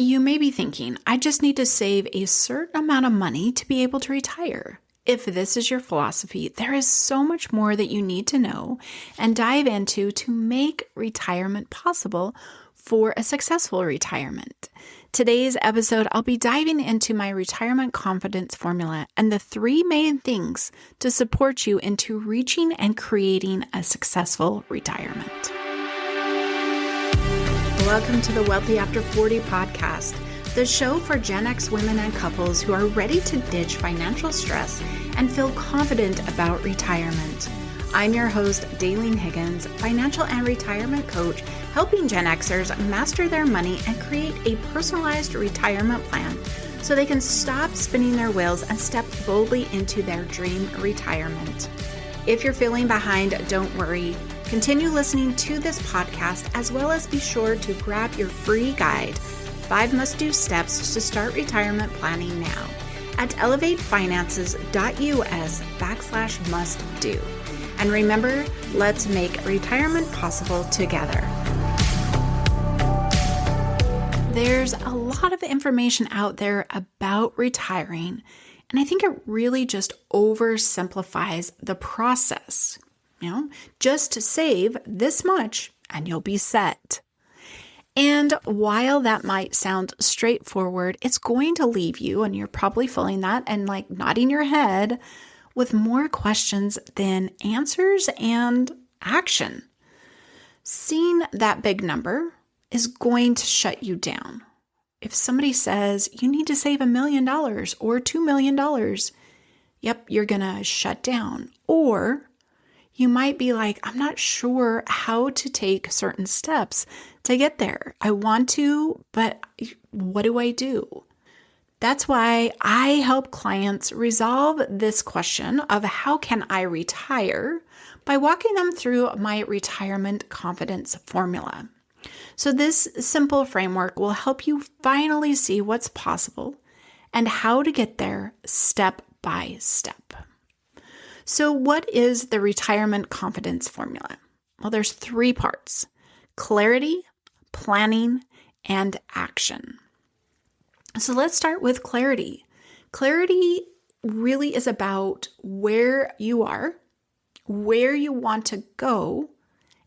You may be thinking, I just need to save a certain amount of money to be able to retire. If this is your philosophy, there is so much more that you need to know and dive into to make retirement possible for a successful retirement. Today's episode, I'll be diving into my retirement confidence formula and the 3 main things to support you into reaching and creating a successful retirement. Welcome to the Wealthy After 40 podcast, the show for Gen X women and couples who are ready to ditch financial stress and feel confident about retirement. I'm your host, Daylene Higgins, financial and retirement coach, helping Gen Xers master their money and create a personalized retirement plan so they can stop spinning their wheels and step boldly into their dream retirement. If you're feeling behind, don't worry. Continue listening to this podcast, as well as be sure to grab your free guide, 5 must-do steps to start retirement planning now, at elevatefinances.us/must-do. And remember, let's make retirement possible together. There's a lot of information out there about retiring, and I think it really just oversimplifies the process. Just to save this much and you'll be set. And while that might sound straightforward, it's going to leave you, and you're probably feeling that and nodding your head, with more questions than answers and action. Seeing that big number is going to shut you down. If somebody says you need to save $1 million or $2 million, yep, you're going to shut down. Or you might be like, I'm not sure how to take certain steps to get there. I want to, but what do I do? That's why I help clients resolve this question of how can I retire by walking them through my retirement confidence formula. So this simple framework will help you finally see what's possible and how to get there step by step. So what is the retirement confidence formula? Well, there's 3 parts: clarity, planning, and action. So let's start with clarity. Clarity really is about where you are, where you want to go,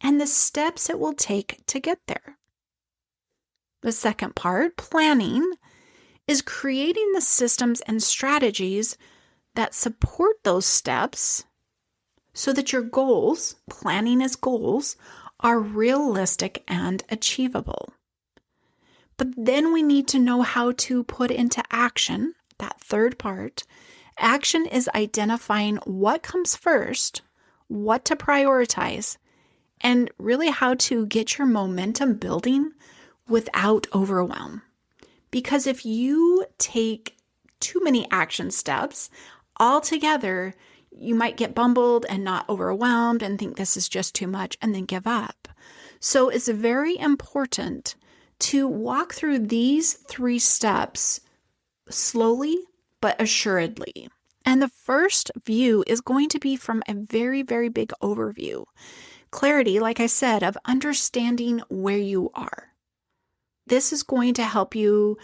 and the steps it will take to get there. The second part, planning, is creating the systems and strategies that support those steps so that your goals, planning as goals, are realistic and achievable. But then we need to know how to put into action that third part. Action is identifying what comes first, what to prioritize, and really how to get your momentum building without overwhelm. Because if you take too many action steps altogether, you might get bumbled and not overwhelmed and think this is just too much and then give up. So it's very important to walk through these 3 steps slowly but assuredly. And the first view is going to be from a very, very big overview. Clarity, like I said, of understanding where you are. This is going to help you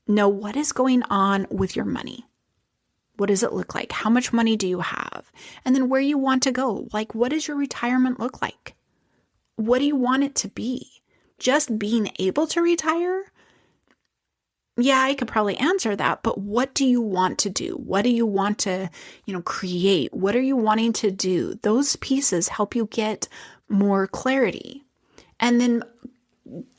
know what is going on with your money. What does it look like? How much money do you have? And then where you want to go. What does your retirement look like? What do you want it to be? Just being able to retire? Yeah, I could probably answer that, but what do you want to do? What do you want to, create? What are you wanting to do? Those pieces help you get more clarity. And then,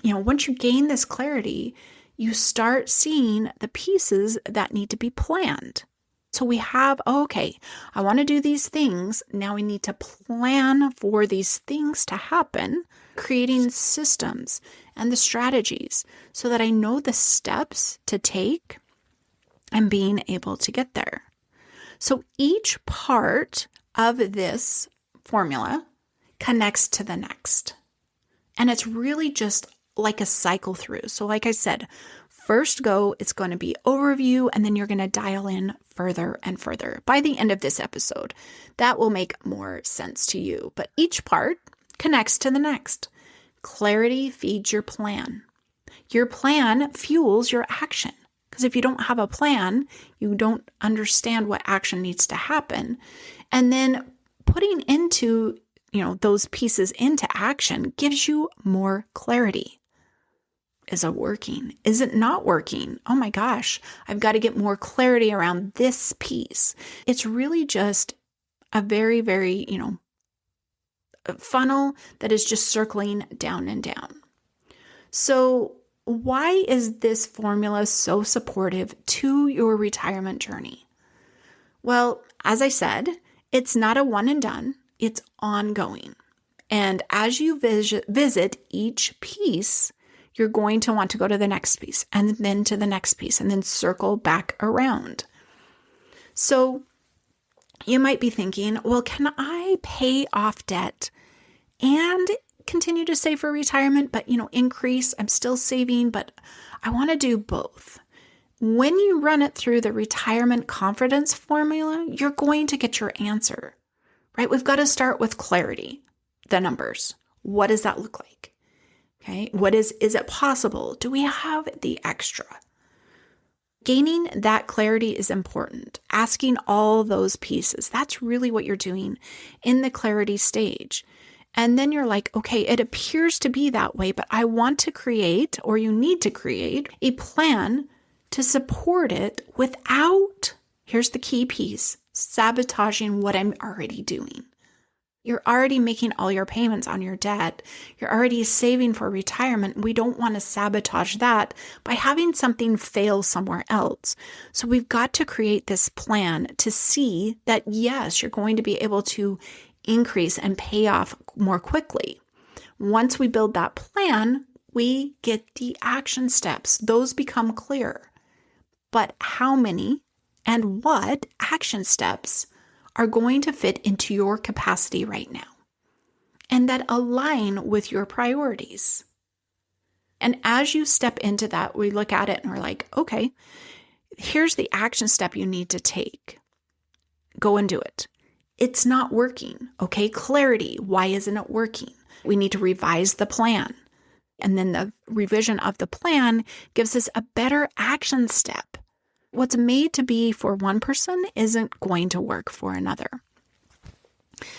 once you gain this clarity, you start seeing the pieces that need to be planned. So we have, I want to do these things. Now we need to plan for these things to happen, creating systems and the strategies so that I know the steps to take and being able to get there. So each part of this formula connects to the next. And it's really just like a cycle through. So like I said, first go, it's going to be overview, and then you're going to dial in further and further. By the end of this episode, that will make more sense to you. But each part connects to the next. Clarity feeds your plan. Your plan fuels your action. Because if you don't have a plan, you don't understand what action needs to happen. And then putting into, those pieces into action gives you more clarity. Is it working? Is it not working? Oh my gosh, I've got to get more clarity around this piece. It's really just a very, very, funnel that is just circling down and down. So why is this formula so supportive to your retirement journey? Well, as I said, it's not a one and done, it's ongoing. And as you visit each piece, you're going to want to go to the next piece and then to the next piece and then circle back around. So you might be thinking, well, can I pay off debt and continue to save for retirement, but, increase? I'm still saving, but I want to do both. When you run it through the retirement confidence formula, you're going to get your answer, right? We've got to start with clarity, the numbers. What does that look like? Okay. Is it possible? Do we have the extra? Gaining that clarity is important. Asking all those pieces. That's really what you're doing in the clarity stage. And then you're like, okay, it appears to be that way, but I want to create, or you need to create, a plan to support it without, here's the key piece, sabotaging what I'm already doing. You're already making all your payments on your debt. You're already saving for retirement. We don't want to sabotage that by having something fail somewhere else. So we've got to create this plan to see that, yes, you're going to be able to increase and pay off more quickly. Once we build that plan, we get the action steps. Those become clear. But how many and what action steps are going to fit into your capacity right now and that align with your priorities? And as you step into that, we look at it and we're like, okay, here's the action step you need to take. Go and do it. It's not working. Okay, clarity. Why isn't it working? We need to revise the plan. And then the revision of the plan gives us a better action step. What's made to be for one person isn't going to work for another.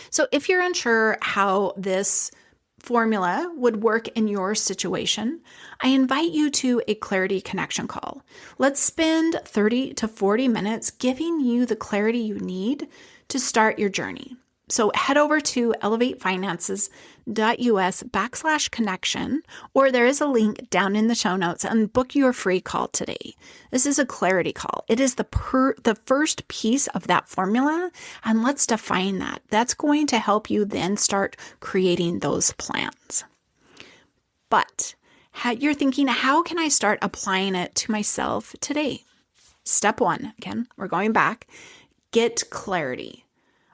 So if you're unsure how this formula would work in your situation, I invite you to a clarity connection call. Let's spend 30 to 40 minutes giving you the clarity you need to start your journey. So head over to elevatefinances.us/connection, or there is a link down in the show notes, and book your free call today. This is a clarity call. It is the first piece of that formula, and let's define that. That's going to help you then start creating those plans. But you're thinking, how can I start applying it to myself today? Step one, again, we're going back. Get clarity.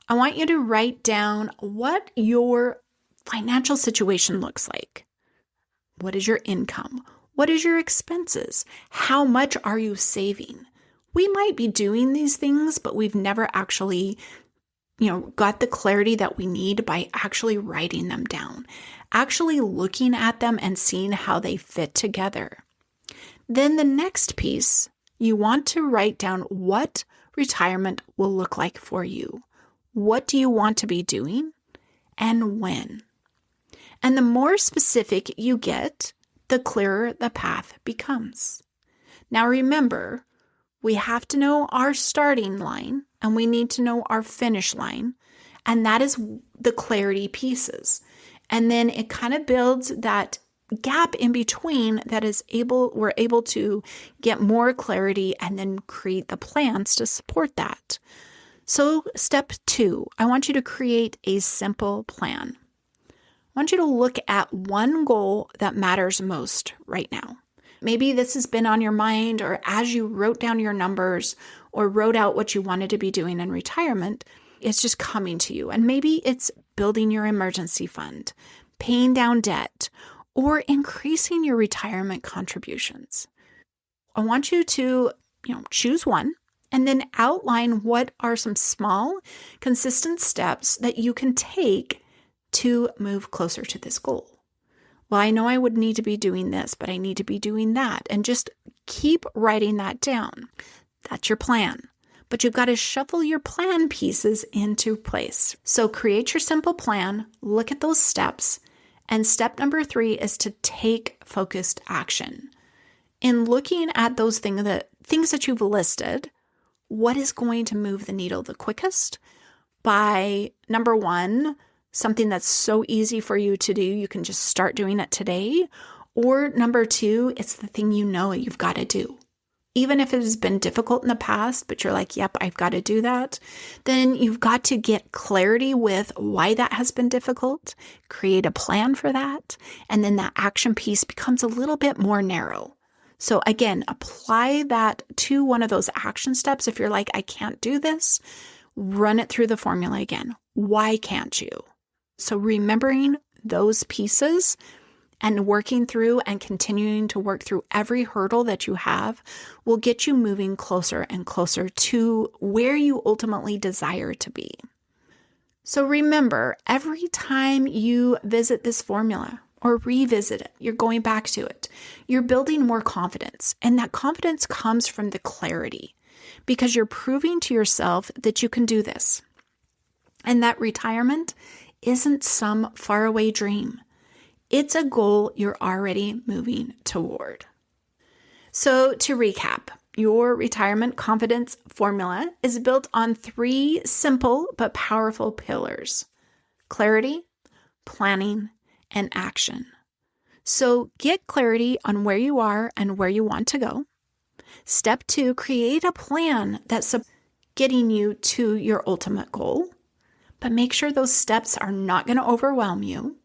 I want you to write down what your financial situation looks like. What is your income? What is your expenses? How much are you saving? We might be doing these things, but we've never actually, got the clarity that we need by actually writing them down, actually looking at them and seeing how they fit together. Then the next piece, you want to write down what retirement will look like for you. What do you want to be doing and when? And the more specific you get, the clearer the path becomes. Now remember, we have to know our starting line and we need to know our finish line. And that is the clarity pieces. And then it kind of builds that gap in between that we're able to get more clarity and then create the plans to support that. So step 2, I want you to create a simple plan. I want you to look at one goal that matters most right now. Maybe this has been on your mind, or as you wrote down your numbers or wrote out what you wanted to be doing in retirement, it's just coming to you. And maybe it's building your emergency fund, paying down debt, or increasing your retirement contributions. I want you to, choose one and then outline what are some small, consistent steps that you can take to move closer to this goal. Well, I know I would need to be doing this, but I need to be doing that. And just keep writing that down. That's your plan. But you've got to shuffle your plan pieces into place. So create your simple plan, look at those steps, and step number 3 is to take focused action. In looking at those things that you've listed, what is going to move the needle the quickest? By number 1, something that's so easy for you to do, you can just start doing it today. Or number 2, it's the thing you know you've got to do. Even if it has been difficult in the past, but you're like, yep, I've got to do that, then you've got to get clarity with why that has been difficult, create a plan for that, and then that action piece becomes a little bit more narrow. So again, apply that to one of those action steps. If you're like, I can't do this, run it through the formula again. Why can't you? So remembering those pieces and working through and continuing to work through every hurdle that you have will get you moving closer and closer to where you ultimately desire to be. So remember, every time you visit this formula or revisit it, you're going back to it, you're building more confidence. And that confidence comes from the clarity because you're proving to yourself that you can do this. And that retirement isn't some faraway dream. It's a goal you're already moving toward. So to recap, your retirement confidence formula is built on 3 simple but powerful pillars: clarity, planning, and action. So get clarity on where you are and where you want to go. Step 2, create a plan that's getting you to your ultimate goal, but make sure those steps are not going to overwhelm you.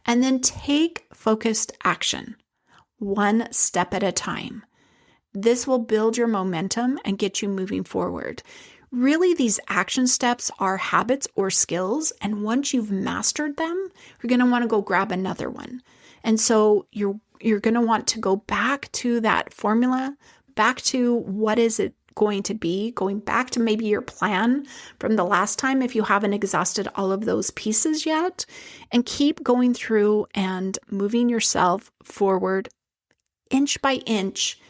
And then take focused action, one step at a time. This will build your momentum and get you moving forward. Really, these action steps are habits or skills, and once you've mastered them, you're going to want to go grab another one. And so you're going to want to go back to that formula, back to what is it going to be, going back to maybe your plan from the last time if you haven't exhausted all of those pieces yet, and keep going through and moving yourself forward inch by inch,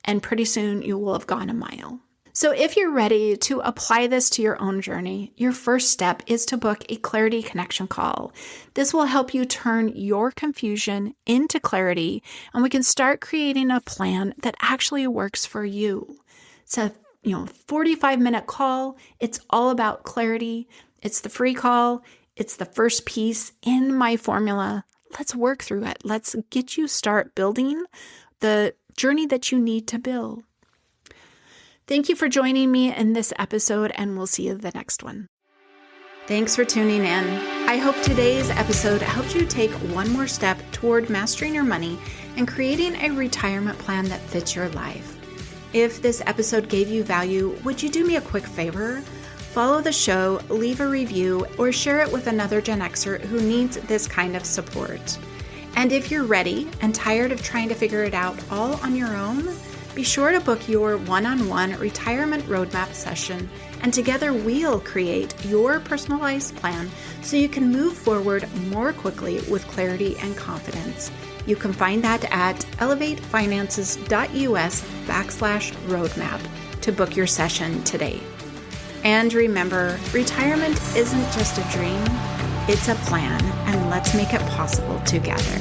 and pretty soon you will have gone a mile. So if you're ready to apply this to your own journey, your first step is to book a clarity connection call. This will help you turn your confusion into clarity, and we can start creating a plan that actually works for you. It's a 45-minute call. It's all about clarity. It's the free call. It's the first piece in my formula. Let's work through it. Let's get you start building the journey that you need to build. Thank you for joining me in this episode, and we'll see you in the next one. Thanks for tuning in. I hope today's episode helped you take one more step toward mastering your money and creating a retirement plan that fits your life. If this episode gave you value, would you do me a quick favor? Follow the show, leave a review, or share it with another Gen Xer who needs this kind of support. And if you're ready and tired of trying to figure it out all on your own, be sure to book your one-on-one retirement roadmap session, and together we'll create your personalized plan so you can move forward more quickly with clarity and confidence. You can find that at elevatefinances.us/roadmap to book your session today. And remember, retirement isn't just a dream, it's a plan, and let's make it possible together.